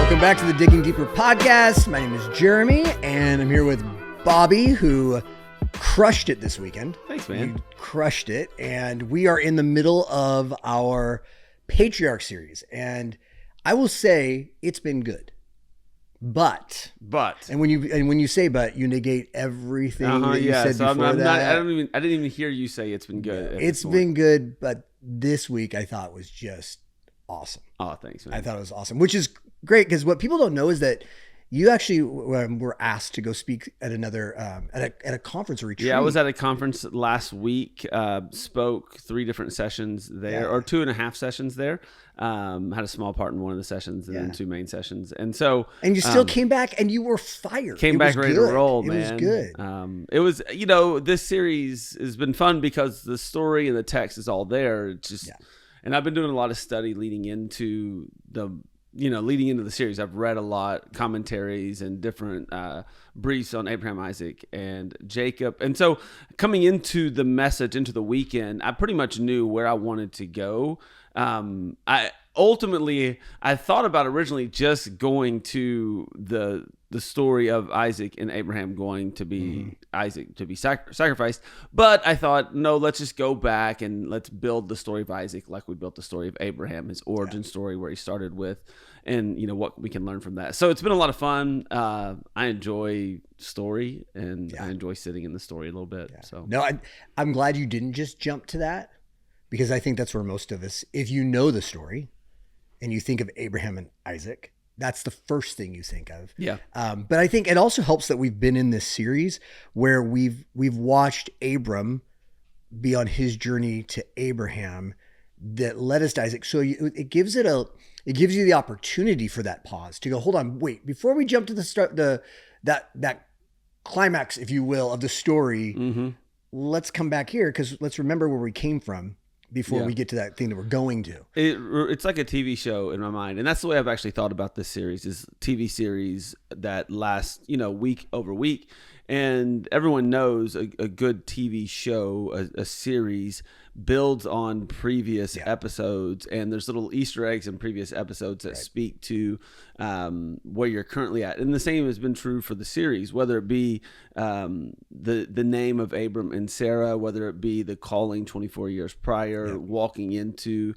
Welcome back to the Digging Deeper podcast. My name is Jeremy, and I'm here with Bobby, who crushed it this weekend. Thanks, man. You crushed it, and we are in the middle of our Patriarch series, and I will say it's been good. But and when you say but, you negate everything that you said so before that. I didn't even hear you say it's been good. It's been good, but this week I thought was just awesome. Oh, thanks, man. I thought it was awesome, which is great because what people don't know is that you actually were asked to go speak at another at a conference or retreat. Yeah, I was at a conference last week. Spoke 3 different sessions there, or 2.5 sessions there. Had a small part in one of the sessions, and then 2 main sessions. And you still came back, and you were fired. Came back ready to roll, man. It was good. It was, this series has been fun because the story and the text is all there. It's just, and I've been doing a lot of study leading into the series. I've read a lot, commentaries and different briefs on Abraham, Isaac, and Jacob. And so coming into the message, into the weekend, I pretty much knew where I wanted to go. I thought about originally just going to the story of Isaac and Abraham going to be Isaac to be sacrificed. But I thought, no, let's just go back and let's build the story of Isaac like we built the story of Abraham, his origin story, where he started with, and what we can learn from that. So it's been a lot of fun. I enjoy story, and I enjoy sitting in the story a little bit. Yeah. So no, I'm glad you didn't just jump to that, because I think that's where most of us, if you know the story and you think of Abraham and Isaac, that's the first thing you think of. Yeah. But I think it also helps that we've been in this series where we've watched Abram be on his journey to Abraham that led us to Isaac. So it gives you the opportunity for that pause to go, hold on, wait, before we jump to the start, that climax, if you will, of the story, let's come back here, because let's remember where we came from before we get to that thing that we're going to. It's like a TV show in my mind. And that's the way I've actually thought about this series, is TV series that lasts, week over week. And everyone knows a good TV show, a series, builds on previous episodes, and there's little Easter eggs in previous episodes that speak to where you're currently at. And the same has been true for the series, whether it be the name of Abram and Sarah, whether it be the calling 24 years prior, walking into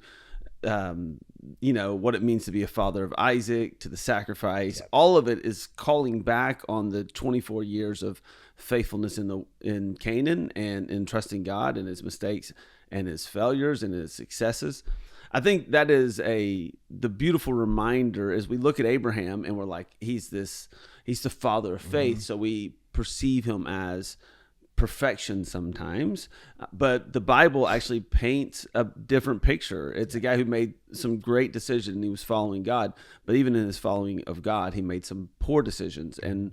what it means to be a father of Isaac, to the sacrifice. All of it is calling back on the 24 years of faithfulness in Canaan, and in trusting God, and his mistakes and his failures and his successes. I think that is the beautiful reminder as we look at Abraham, and we're like, he's the father of faith. So we perceive him as perfection sometimes, but the Bible actually paints a different picture. It's a guy who made some great decisions, and he was following God, but even in his following of God, he made some poor decisions and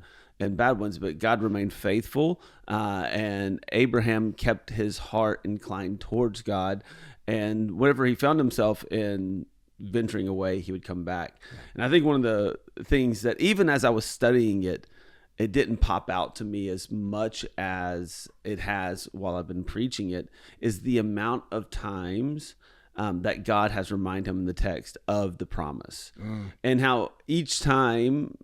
bad ones, but God remained faithful, and Abraham kept his heart inclined towards God, and whenever he found himself in venturing away, he would come back. And I think one of the things that, even as I was studying it didn't pop out to me as much as it has while I've been preaching it, is the amount of times that God has reminded him in the text of the promise, and how each time,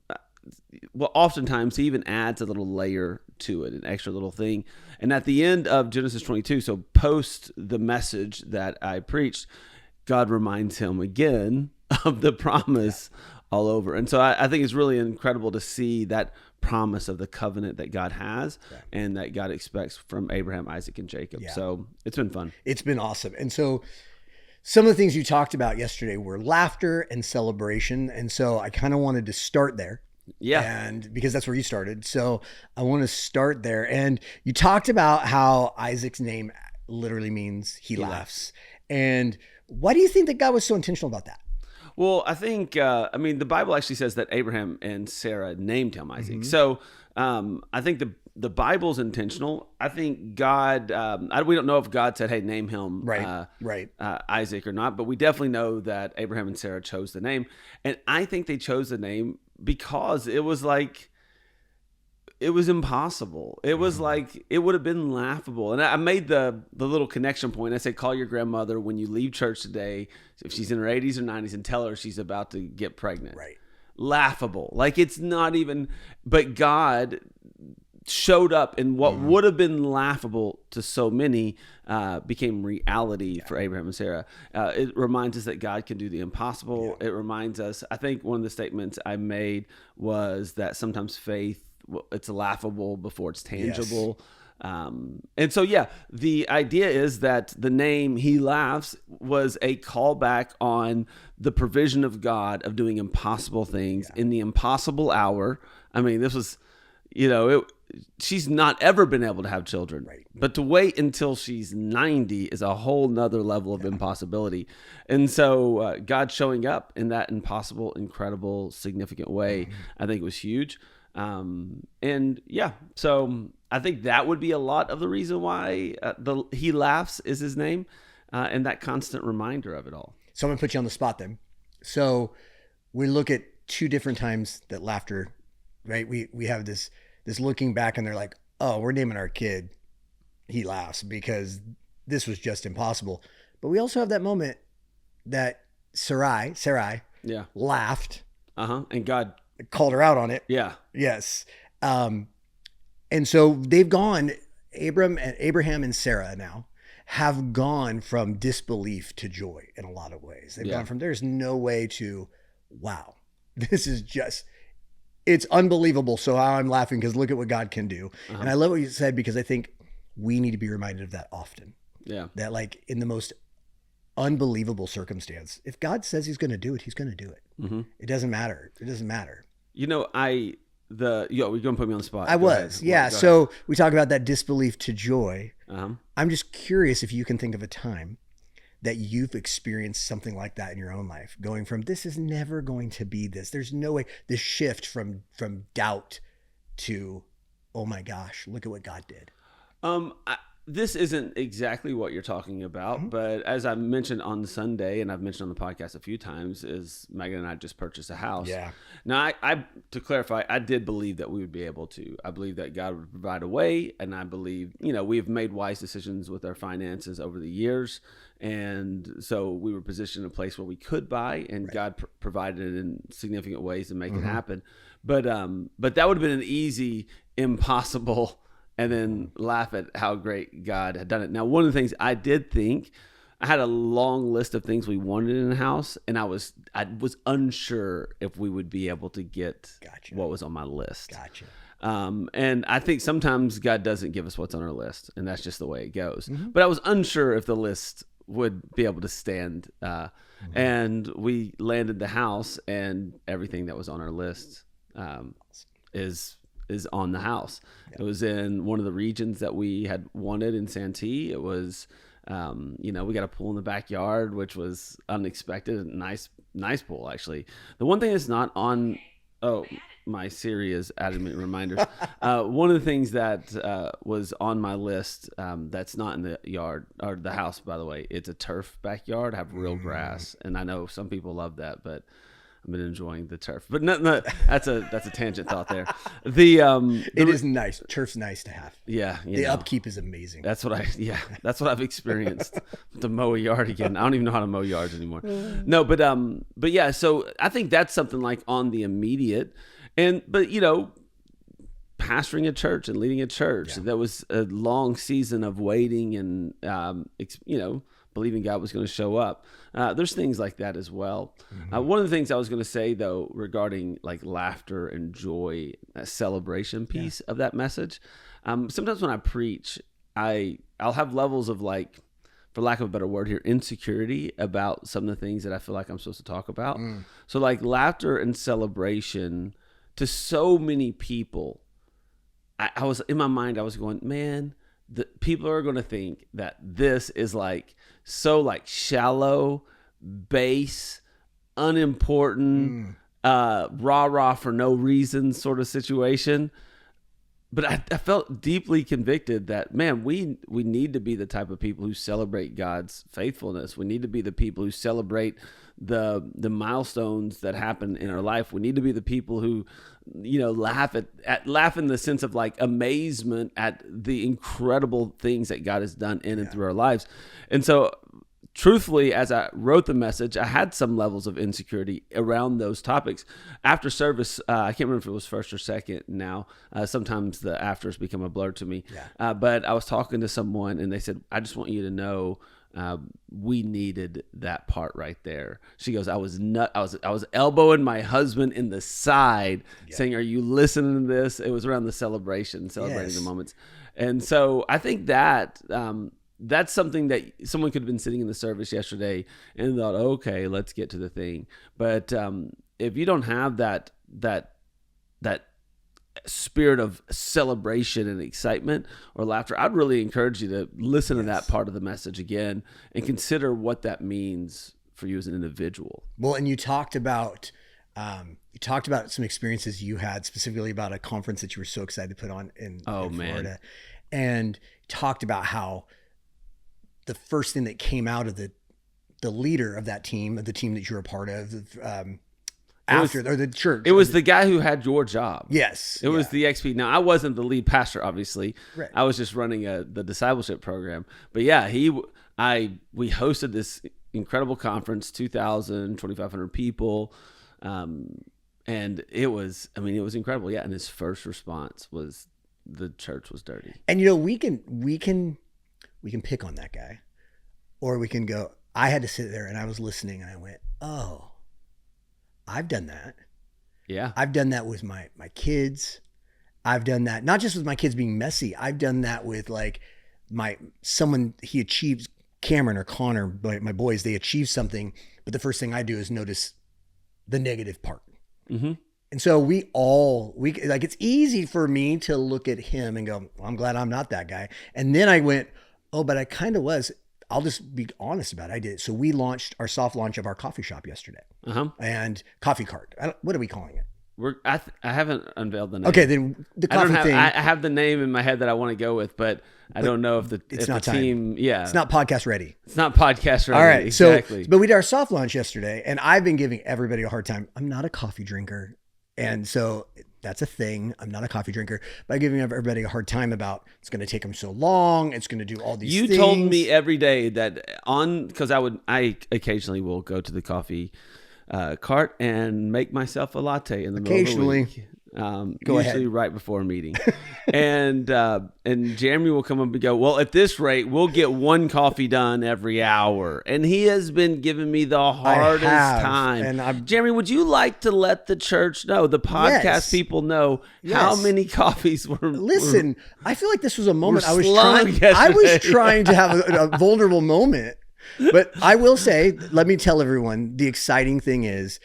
oftentimes he even adds a little layer to it, an extra little thing. And at the end of Genesis 22, so post the message that I preached, God reminds him again of the promise all over. And so I think it's really incredible to see that promise of the covenant that God has and that God expects from Abraham, Isaac, and Jacob. So it's been fun. It's been awesome. And so some of the things you talked about yesterday were laughter and celebration. And so I kind of wanted to start there. Yeah. And because that's where you started. So I want to start there. And you talked about how Isaac's name literally means he laughs. And why do you think that God was so intentional about that? Well, I think, the Bible actually says that Abraham and Sarah named him Isaac. So I think the Bible's intentional. I think God, we don't know if God said, hey, name him Isaac or not, but we definitely know that Abraham and Sarah chose the name. And I think they chose the name because it was impossible. It was like, it would have been laughable. And I made the little connection point. I said, call your grandmother when you leave church today, if she's in her 80s or 90s, and tell her she's about to get pregnant. Right. laughable. Like it's not even, but God showed up, and what would have been laughable to so many became reality for Abraham and Sarah. It reminds us that God can do the impossible. It reminds us, I think one of the statements I made was that sometimes faith, it's laughable before it's tangible. And so, the idea is that the name He Laughs was a callback on the provision of God of doing impossible things in the impossible hour. I mean, this was, she's not ever been able to have children, but to wait until she's 90 is a whole nother level of impossibility. And so God showing up in that impossible, incredible, significant way, I think was huge. So I think that would be a lot of the reason why He Laughs is His name, and that constant reminder of it all. So I'm gonna put you on the spot then. So we look at two different times that laughter, right? We have this looking back, and they're like, oh, we're naming our kid He Laughs because this was just impossible. But we also have that moment that Sarai laughed. And God called her out on it. Yeah. Yes. And so they've gone, Abraham and Sarah now have gone from disbelief to joy in a lot of ways. They've gone from there's no way to, wow, this is just, it's unbelievable. So I'm laughing because look at what God can do. And I love what you said, because I think we need to be reminded of that often. Yeah. That like in the most unbelievable circumstance, if God says He's going to do it, He's going to do it. It doesn't matter. It doesn't matter. We're going to put me on the spot. Go ahead. So we talk about that disbelief to joy. I'm just curious if you can think of a time that you've experienced something like that in your own life, going from this is never going to be this. There's no way. This shift from doubt to, oh my gosh, look at what God did. This isn't exactly what you're talking about, but as I mentioned on Sunday, and I've mentioned on the podcast a few times, is Megan and I just purchased a house. Yeah. Now, I to clarify, I did believe that we would be able to. I believe that God would provide a way, and I believe, we have made wise decisions with our finances over the years, and so we were positioned in a place where we could buy, and God provided it in significant ways to make it happen. But that would have been an easy, impossible, and then laugh at how great God had done it. Now, one of the things I did think, I had a long list of things we wanted in a house, and I was unsure if we would be able to get what was on my list. And I think sometimes God doesn't give us what's on our list, and that's just the way it goes. But I was unsure if the list would be able to stand. And we landed the house, and everything that was on our list is on the house. It was in one of the regions that we had wanted in Santee. It was, we got a pool in the backyard, which was unexpected. Nice pool, actually. The one thing that's not on, my Siri is adding me reminders. One of the things that was on my list that's not in the yard or the house, by the way, it's a turf backyard. I have real grass, and I know some people love that, but I've been enjoying the turf, but no, that's a tangent thought there. It is nice. Turf's nice to have. Yeah, the upkeep is amazing. That's what I've experienced. To mow a yard again, I don't even know how to mow yards anymore. No, but yeah. So I think that's something like on the immediate, but pastoring a church and leading a church, that was a long season of waiting and believing God was going to show up. There's things like that as well. One of the things I was going to say, though, regarding like laughter and joy, that celebration piece of that message, sometimes when I preach, I'll have levels of like, for lack of a better word here, insecurity about some of the things that I feel like I'm supposed to talk about. So like laughter and celebration to so many people, I was in my mind, I was going, man, the people are going to think that this is like so like shallow, base, unimportant, rah for no reason sort of situation. But I felt deeply convicted that, man, we need to be the type of people who celebrate God's faithfulness. We need to be the people who celebrate the milestones that happen in our life. We need to be the people who, laugh in the sense of like amazement at the incredible things that God has done in and through our lives. And so truthfully, as I wrote the message, I had some levels of insecurity around those topics. After service, I can't remember if it was first or second now. Sometimes the afters become a blur to me. Yeah. But I was talking to someone and they said, I just want you to know we needed that part right there. She goes, I was elbowing my husband in the side saying, are you listening to this? It was around the celebration, celebrating the moments. And so I think that that's something that someone could have been sitting in the service yesterday and thought, okay, let's get to the thing. But if you don't have that spirit of celebration and excitement or laughter, I'd really encourage you to listen to that part of the message again and consider what that means for you as an individual. Well, and you talked about some experiences you had, specifically about a conference that you were so excited to put on in Florida, and talked about how the first thing that came out of the leader of that team, of the team that you were a part of, the church. It was the guy who had your job. Yes. It was the XP. Now, I wasn't the lead pastor, obviously. Right. I was just running the discipleship program. But yeah, we hosted this incredible conference, 2,500 people. And it was incredible. Yeah. And his first response was the church was dirty. And we can pick on that guy, or we can go, I had to sit there and I was listening and I went, oh, I've done that. Yeah. I've done that with my kids. I've done that not just with my kids being messy. I've done that with he achieves, Cameron or Connor, my boys, they achieve something, but the first thing I do is notice the negative part. Mm-hmm. And so it's easy for me to look at him and go, well, I'm glad I'm not that guy. And then I went, oh, but I kind of was. I'll just be honest about it. I did. So we launched our soft launch of our coffee shop yesterday, and coffee cart. What are we calling it? I haven't unveiled the name. Okay, then the coffee thing. I have the name in my head that I want to go with, but I don't know if the team. Yeah, it's not podcast ready. It's not podcast ready. All right, exactly. But we did our soft launch yesterday, and I've been giving everybody a hard time. I'm not a coffee drinker, and so that's a thing. I'm not a coffee drinker, but I'm giving everybody a hard time about it's going to take them so long. It's going to do all these things. You told me every day that because I occasionally will go to the coffee cart and make myself a latte in the middle of the week. Usually right before a meeting. and Jeremy will come up and go, well, at this rate, we'll get one coffee done every hour. And he has been giving me the hardest time. And Jeremy, would you like to let the church know, the podcast people know how many coffees were... Listen, I feel like this was a moment I was trying to have a vulnerable moment. But I will say, let me tell everyone, the exciting thing is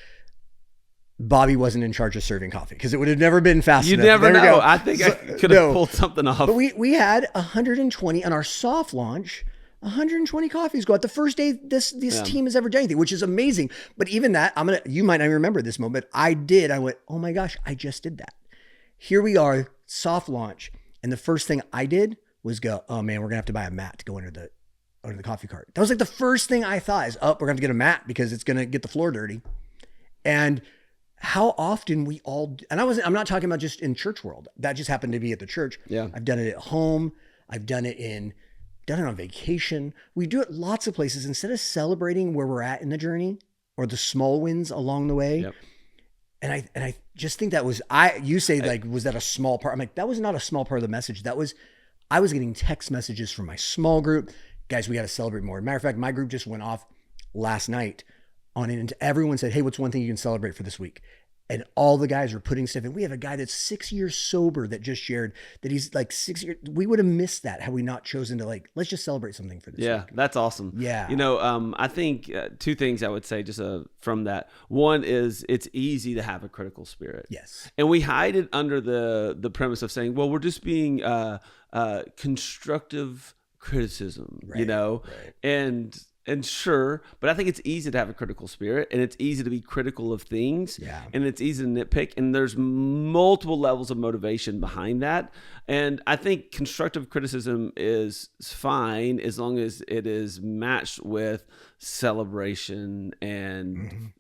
Bobby wasn't in charge of serving coffee, because it would have never been fast enough. You never know. I think I could have pulled something off. But we had 120 on our soft launch, 120 coffees go out the first day this team has ever done anything, which is amazing. But even that, you might not remember this moment. I went, oh my gosh, I just did that. Here we are, soft launch. And the first thing I did was go, oh man, we're gonna have to buy a mat to go under the coffee cart. That was like the first thing I thought is, we're gonna have to get a mat because it's gonna get the floor dirty. And how often we all, and I'm not talking about just in church world. That just happened to be at the church. Yeah. I've done it at home. I've done it on vacation. We do it lots of places. Instead of celebrating where we're at in the journey or the small wins along the way. Yep. And I just think that was, you say like, was that a small part? I'm like, that was not a small part of the message. I was getting text messages from my small group. Guys, we got to celebrate more. Matter of fact, my group just went off last night on it, and everyone said, hey, what's one thing you can celebrate for this week? And all the guys are putting stuff in. We have a guy that's 6 years sober that just shared that he's like 6 years. We would have missed that had we not chosen to let's just celebrate something for this week. Yeah, that's awesome. Yeah. I think two things I would say just from that. One is it's easy to have a critical spirit. Yes. And we hide it under the premise of saying, well, we're just being constructive criticism, right. And sure, but I think it's easy to have a critical spirit, and it's easy to be critical of things, and it's easy to nitpick, and there's multiple levels of motivation behind that. And I think constructive criticism is fine as long as it is matched with celebration and,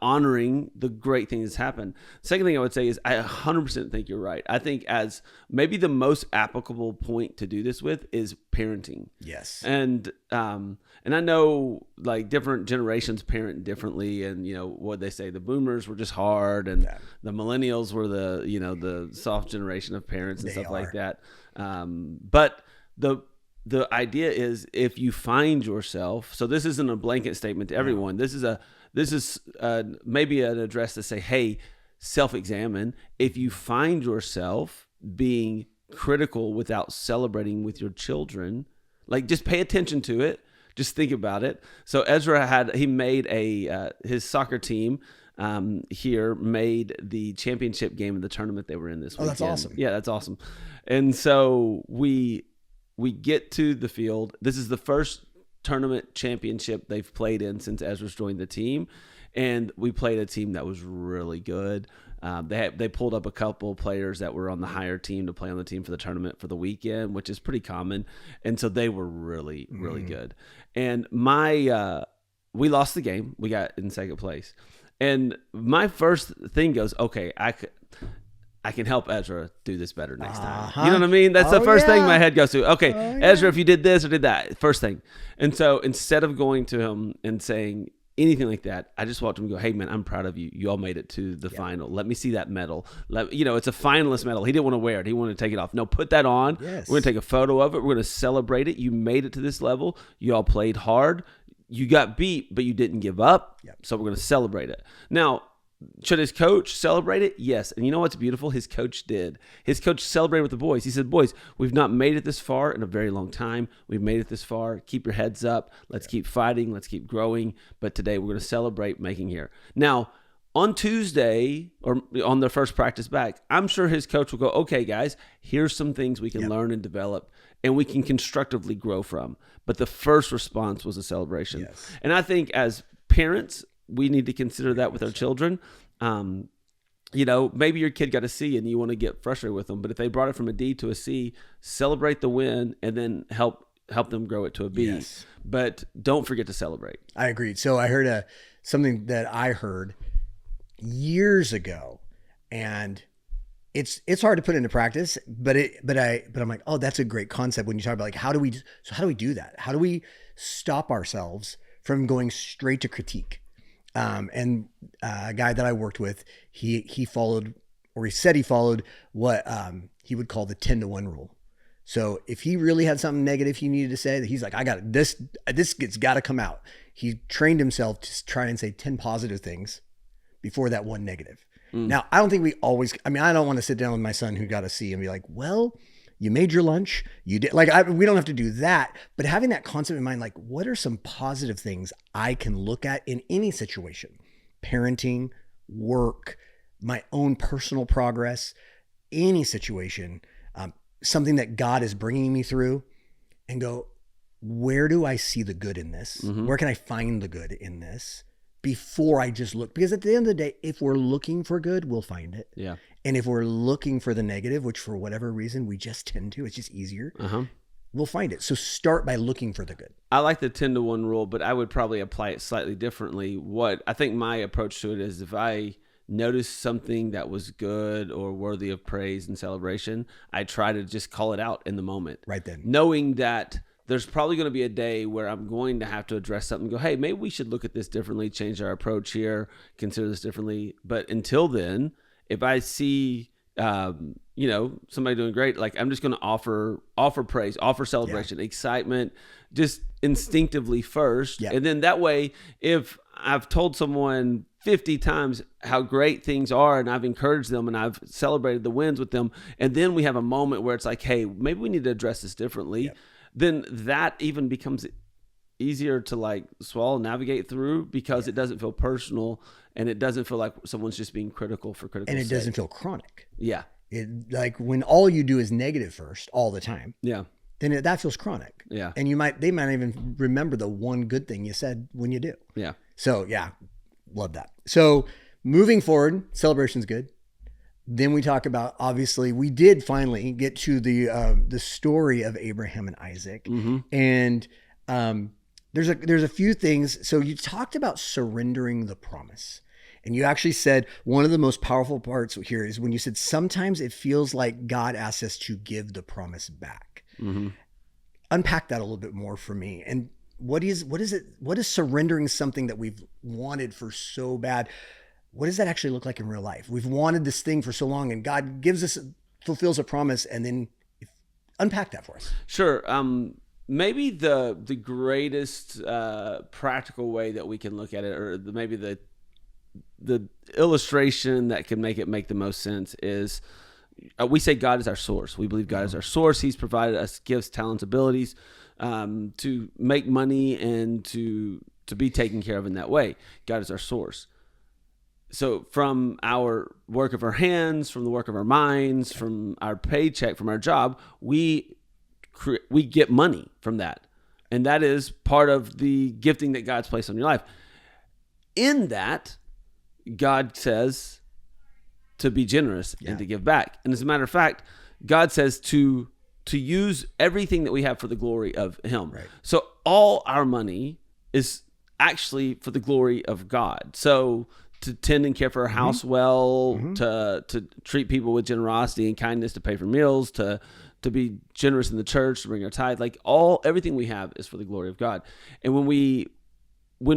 honoring the great things that's happened. Second thing I would say is I 100% think you're right. I think as maybe the most applicable point to do this with is parenting. Yes. And I know like different generations parent differently, and what they say, the boomers were just hard, and the millennials were the soft generation of parents and stuff like that. But the idea is, if you find yourself, so this isn't a blanket statement to everyone. This is maybe an address to say, hey, self-examine. If you find yourself being critical without celebrating with your children, like just pay attention to it. Just think about it. So Ezra made his soccer team here made the championship game of the tournament they were in this weekend. Oh, that's awesome. Yeah, that's awesome. And so we get to the field. This is the first tournament championship they've played in since Ezra's joined the team, and we played a team that was really good. They pulled up a couple players that were on the higher team to play on the team for the tournament for the weekend, which is pretty common, and so they were really, really good. And we lost the game. We got in second place, and my first thing goes, okay, I can help Ezra do this better next time. You know what I mean? That's the first thing my head goes to. Okay, Ezra, if you did this or did that, first thing. And so instead of going to him and saying anything like that, I just walked to him and go, hey, man, I'm proud of you. You all made it to the final. Let me see that medal. It's a finalist medal. He didn't want to wear it. He wanted to take it off. No, put that on. Yes. We're going to take a photo of it. We're going to celebrate it. You made it to this level. You all played hard. You got beat, but you didn't give up. Yep. So we're going to celebrate it. Now, should his coach celebrate it? Yes. And you know what's beautiful? His coach did. His coach celebrated with the boys. He said, boys, we've not made it this far in a very long time. We've made it this far. Keep your heads up. Let's keep fighting. Let's keep growing. But today we're going to celebrate making here. Now, on Tuesday, or on their first practice back, I'm sure his coach will go, okay, guys, here's some things we can learn and develop and we can constructively grow from. But the first response was a celebration. Yes. And I think as parents, we need to consider that with our children. Maybe your kid got a C and you want to get frustrated with them, but if they brought it from a D to a C, celebrate the win and then help them grow it to a B. Yes. But don't forget to celebrate. I agreed. So I heard something that I heard years ago, and it's hard to put into practice, but I'm like, oh, that's a great concept when you talk about like how do we do that? How do we stop ourselves from going straight to critique? And a guy that I worked with, he followed, or he said he followed what he would call the 10-to-1 rule. So if he really had something negative he needed to say, that he's like, I got it. This it's got to come out. He trained himself to try and say 10 positive things before that one negative. Now, I don't think I don't want to sit down with my son who got a C and be like, well, you made your lunch. You did we don't have to do that, but having that concept in mind, like what are some positive things I can look at in any situation, parenting, work, my own personal progress, any situation, something that God is bringing me through, and go, where do I see the good in this? Mm-hmm. Where can I find the good in this before I just look? Because at the end of the day, if we're looking for good, we'll find it. Yeah. And if we're looking for the negative, which for whatever reason we just tend to, it's just easier, we'll find it. So start by looking for the good. I like the 10-to-1 rule, but I would probably apply it slightly differently. What I think my approach to it is, if I notice something that was good or worthy of praise and celebration, I try to just call it out in the moment. Right then. Knowing that there's probably going to be a day where I'm going to have to address something and go, hey, maybe we should look at this differently, change our approach here, consider this differently. But until then, if I see, somebody doing great, like I'm just going to offer praise, offer celebration, excitement, just instinctively first. Yeah. And then that way, if I've told someone 50 times how great things are and I've encouraged them and I've celebrated the wins with them, and then we have a moment where it's like, hey, maybe we need to address this differently, then that even becomes easier to like swallow, navigate through, because it doesn't feel personal and it doesn't feel like someone's just being critical for critical And it sake. doesn't feel chronic. Yeah. It, like when all you do is negative first all the time, Yeah. then that feels chronic. Yeah. And they might even remember the one good thing you said when you do. Yeah. So yeah, love that. So moving forward, celebration's good. Then we talk about, obviously, we did finally get to the story of Abraham and Isaac. Mm-hmm. And There's a few things. So you talked about surrendering the promise. And you actually said one of the most powerful parts here is when you said sometimes it feels like God asks us to give the promise back. Mm-hmm. Unpack that a little bit more for me. And what is surrendering something that we've wanted for so bad? What does that actually look like in real life? We've wanted this thing for so long, and God fulfills a promise, and then unpack that for us. Sure. Maybe the greatest practical way that we can look at it, or maybe the illustration that can make the most sense is we say God is our source. We believe God is our source. He's provided us gifts, talents, abilities to make money and to be taken care of in that way. God is our source. So from our work of our hands, from the work of our minds, from our paycheck, from our job, we get money from that. And that is part of the gifting that God's placed on your life. In that, God says to be generous and to give back. And as a matter of fact, God says to use everything that we have for the glory of Him. Right. So all our money is actually for the glory of God. So to tend and care for our house well, to treat people with generosity and kindness, to pay for meals, to be generous in the church, to bring our tithe, like everything we have is for the glory of God. And when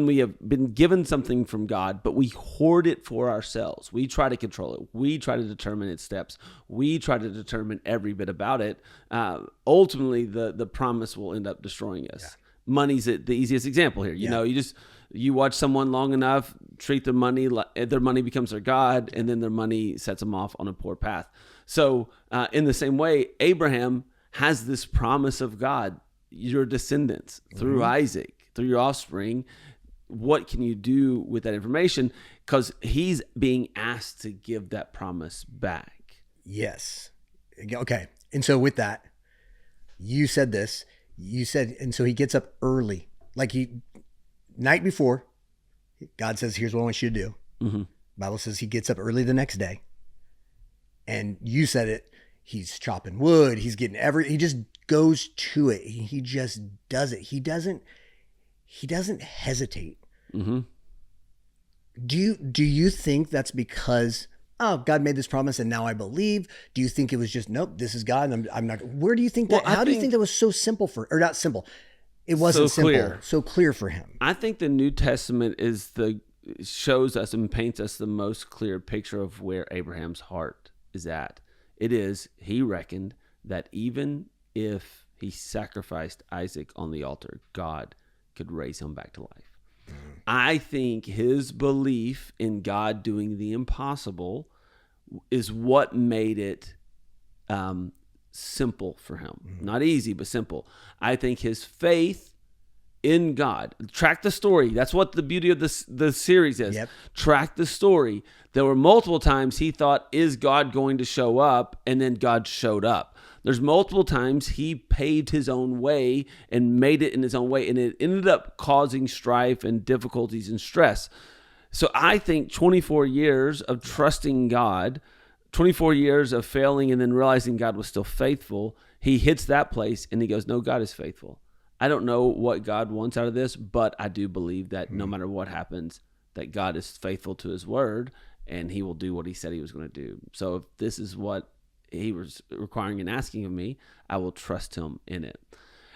we have been given something from God, but we hoard it for ourselves, we try to control it, we try to determine its steps, we try to determine every bit about it, ultimately the promise will end up destroying us. Yeah. Money's the easiest example here. You know, you watch someone long enough, treat their money becomes their God, and then their money sets them off on a poor path. So in the same way, Abraham has this promise of God, your descendants through Isaac, through your offspring. What can you do with that information? Because he's being asked to give that promise back. Yes. Okay. And so with that, you said this. You said, and so he gets up early, like night before. God says, "Here's what I want you to do." Mm-hmm. Bible says he gets up early the next day, and you said it. He's chopping wood. He's getting he just goes to it. He just does it. He doesn't hesitate. Mm-hmm. Do you think that's because, oh, God made this promise and now I believe? Do you think it was just, nope, this is God and I'm not? Where do you think that? How do you think that was so simple or not simple? It wasn't so clear for him. I think the New Testament shows us and paints us the most clear picture of where Abraham's heart is at. It is, he reckoned that even if he sacrificed Isaac on the altar, God could raise him back to life. I think his belief in God doing the impossible is what made it simple for him. Not easy, but simple. I think his faith in God. Track the story. That's what the beauty of the series is. Yep. Track the story. There were multiple times he thought, is God going to show up? And then God showed up. There's multiple times he paved his own way and made it in his own way, and it ended up causing strife and difficulties and stress. So I think 24 years of trusting God, 24 years of failing and then realizing God was still faithful, he hits that place and he goes, no, God is faithful. I don't know what God wants out of this, but I do believe that no matter what happens, that God is faithful to his word and he will do what he said he was going to do. So if this is what he was requiring and asking of me, I will trust him in it.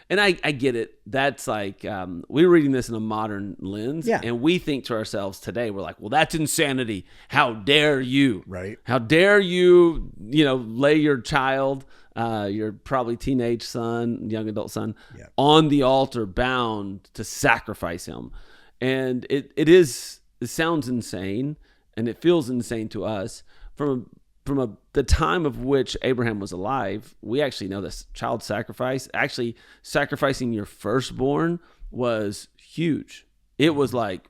And I get it. That's like, we're reading this in a modern lens, and we think to ourselves today, we're like, well, that's insanity. How dare you? Right. How dare you, lay your child, your probably teenage son, young adult son, on the altar bound to sacrifice him. And it sounds insane, and it feels insane to us. From the time of which Abraham was alive, we actually know this child sacrifice, actually sacrificing your firstborn, was huge. It was like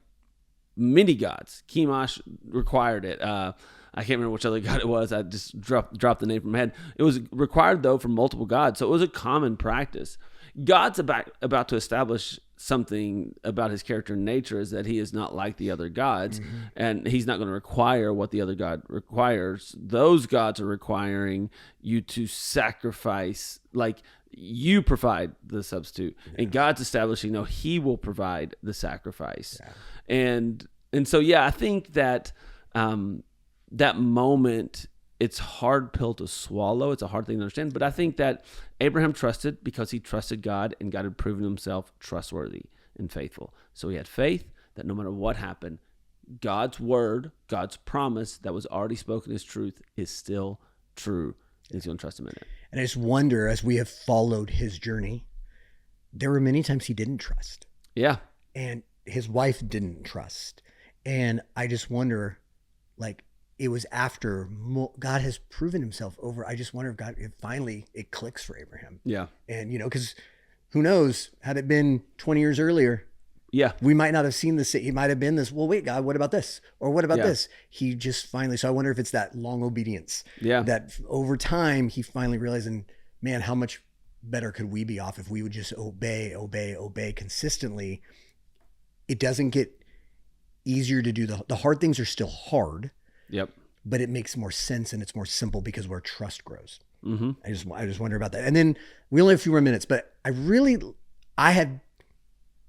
many gods. Chemosh required it. I can't remember which other god it was. I just dropped the name from my head. It was required, though, from multiple gods. So it was a common practice. God's about to establish something about his character and nature, is that he is not like the other gods, and he's not going to require what the other god requires. Those gods are requiring you to sacrifice. Like, you provide the substitute, and God's establishing, no, he will provide the sacrifice. And so, I think that that moment, it's a hard pill to swallow. It's a hard thing to understand. But I think that Abraham trusted because he trusted God, and God had proven himself trustworthy and faithful. So he had faith that no matter what happened, God's word, God's promise that was already spoken as truth is still true. And he's going to trust him in it. And I just wonder, as we have followed his journey, there were many times he didn't trust. Yeah. And his wife didn't trust. And I just wonder, like, it was after God has proven himself over. I just wonder if God, finally it clicks for Abraham. Yeah. And, because who knows, had it been 20 years earlier, we might not have seen this. He might have been this, well, wait, God, what about this? Or what about this? He just finally, so I wonder if it's that long obedience. Yeah. That over time, he finally realizing, man, how much better could we be off if we would just obey consistently? It doesn't get easier to do. The hard things are still hard. Yep. But it makes more sense and it's more simple because where trust grows. Mm-hmm. I just wonder about that. And then we only have a few more minutes, but I had,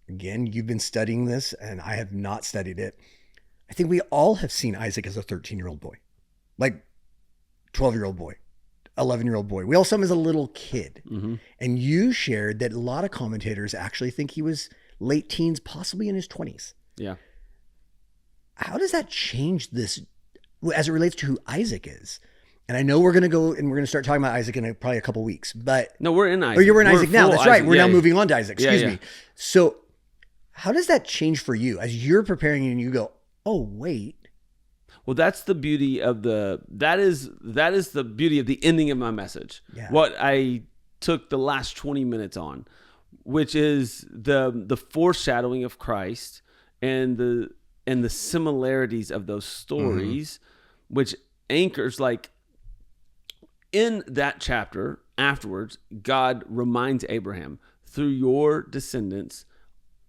again, you've been studying this and I have not studied it. I think we all have seen Isaac as a 13-year-old boy, like 12-year-old boy, 11-year-old boy. We all saw him as a little kid. Mm-hmm. And you shared that a lot of commentators actually think he was late teens, possibly in his 20s. Yeah. How does that change this as it relates to who Isaac is? And I know we're going to go and we're going to start talking about Isaac in probably a couple weeks, but no, we're in Isaac. Oh, you're in Isaac now. That's right. We're now moving on to Isaac. Excuse me. So how does that change for you as you're preparing and you go, oh, wait. Well, that's the beauty of that is the beauty of the ending of my message. Yeah. What I took the last 20 minutes on, which is the foreshadowing of Christ and the similarities of those stories, which anchors, like, in that chapter afterwards, God reminds Abraham, through your descendants,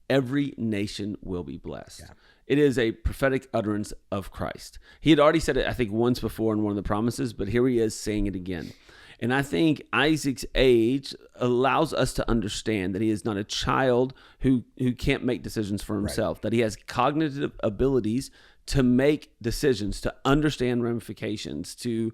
every nation will be blessed. Yeah. It is a prophetic utterance of Christ. He had already said it, I think, once before in one of the promises, but here he is saying it again. And I think Isaac's age allows us to understand that he is not a child who can't make decisions for himself, that he has cognitive abilities to make decisions, to understand ramifications, to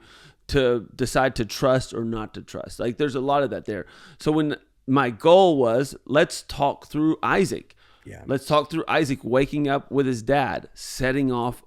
decide to trust or not to trust. Like, there's a lot of that there. So when my goal was, let's talk through Isaac. Yeah. Let's talk through Isaac waking up with his dad, setting off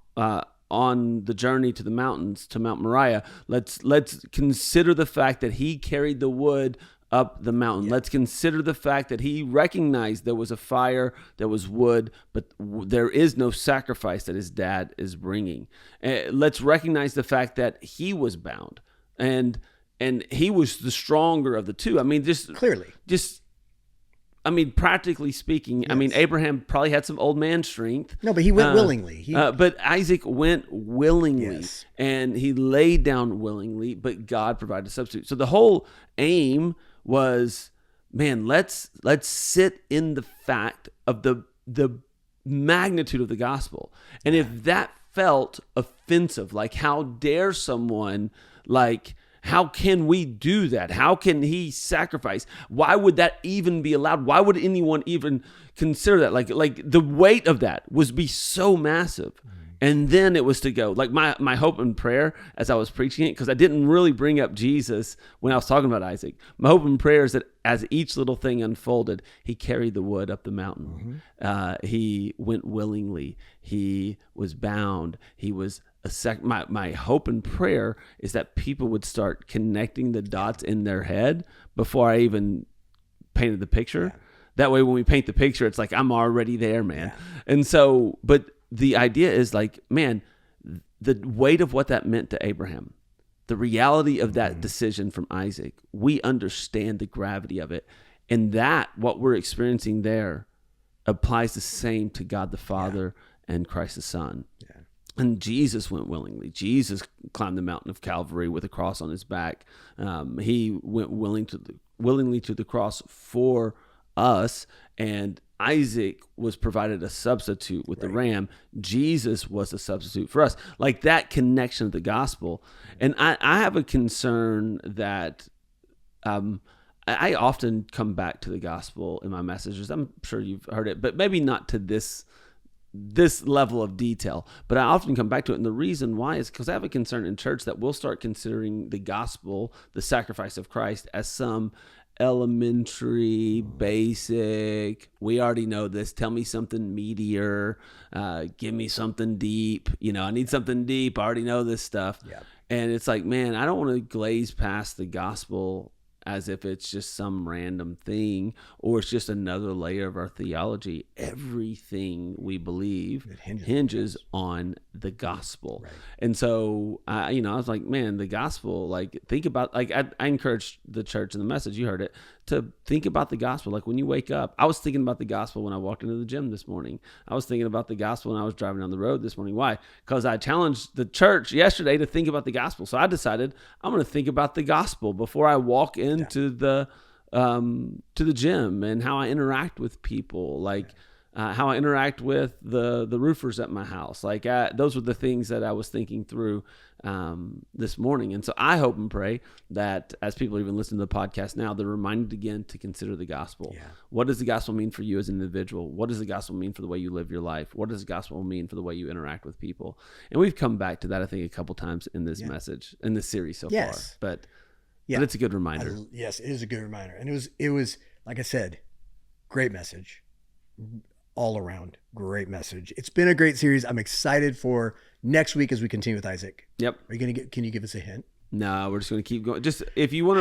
on the journey to the mountains, to Mount Moriah. Let's consider the fact that he carried the wood up the mountain. Yeah. Let's consider the fact that he recognized there was a fire, there was wood, but there is no sacrifice that his dad is bringing. Let's recognize the fact that he was bound and he was the stronger of the two. I mean, practically speaking, yes. I mean, Abraham probably had some old man strength. No, but he went willingly. But Isaac went willingly, yes. And he laid down willingly, but God provided a substitute. So the whole aim was, man, let's sit in the fact of the magnitude of the gospel. And if that felt offensive, like, how dare someone, like, how can we do that? How can he sacrifice? Why would that even be allowed? Why would anyone even consider that? Like the weight of that was be so massive. And then it was to go, like, my hope and prayer as I was preaching it, because I didn't really bring up Jesus when I was talking about Isaac. My hope and prayer is that as each little thing unfolded, he carried the wood up the mountain. Mm-hmm. He went willingly. He was bound. He was my hope and prayer is that people would start connecting the dots in their head before I even painted the picture. Yeah. That way, when we paint the picture, it's like, I'm already there, man. Yeah. And so, but the idea is, like, man, the weight of what that meant to Abraham, the reality of that decision from Isaac, we understand the gravity of it. And that, what we're experiencing there, applies the same to God the Father and Christ the Son. Yeah. And Jesus went willingly. Jesus climbed the mountain of Calvary with a cross on his back. He went willingly to the cross for us. And Isaac was provided a substitute with the ram. Jesus was a substitute for us. Like, that connection of the gospel. And I have a concern that I often come back to the gospel in my messages. I'm sure you've heard it, but maybe not to this level of detail, but I often come back to it. And the reason why is because I have a concern in church that we'll start considering the gospel, the sacrifice of Christ, as some elementary, basic, we already know this, tell me something meatier, give me something deep, I need something deep, I already know this stuff. Yeah. And it's like, man, I don't want to glaze past the gospel as if it's just some random thing or it's just another layer of our theology. Everything we believe hinges on the gospel. Right. And so, I was like, man, the gospel, like, think about, like, I encourage the church in the message, you heard it, to think about the gospel. Like, when you wake up, I was thinking about the gospel when I walked into the gym this morning. I was thinking about the gospel when I was driving down the road this morning. Why? Because I challenged the church yesterday to think about the gospel. So I decided I'm going to think about the gospel before I walk into the gym, and how I interact with people, like how I interact with the roofers at my house. Like, those were the things that I was thinking through this morning. And so I hope and pray that as people even listen to the podcast now, they're reminded again to consider the gospel. Yeah. What does the gospel mean for you as an individual? What does the gospel mean for the way you live your life? What does the gospel mean for the way you interact with people? And we've come back to that, I think, a couple times in this message, in this series so far. But it's a good reminder. Yes, it is a good reminder. And it was, like I said, great message. All around, great message. It's been a great series. I'm excited for next week as we continue with Isaac. Yep. Can you give us a hint? No, we're just going to keep going. Just if you want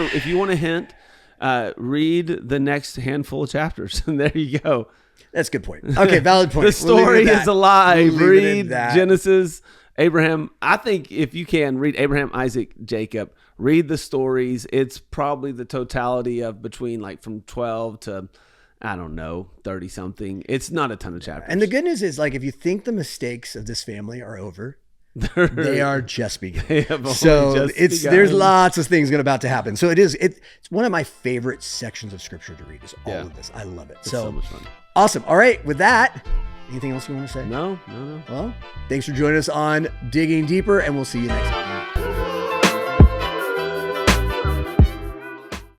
a hint, read the next handful of chapters, and there you go. That's a good point. Okay, valid point. The story is alive. Read Genesis, Abraham. I think if you can read Abraham, Isaac, Jacob, read the stories. It's probably the totality of between like from 12 to, I don't know, 30 something. It's not a ton of chapters. And the good news is, like, if you think the mistakes of this family are over, they are just beginning. So there's lots of things about to happen. So it's one of my favorite sections of scripture to read is all of this. I love it. It's so much fun. Awesome. All right. With that, anything else you want to say? No. Well, thanks for joining us on Digging Deeper, and we'll see you next time.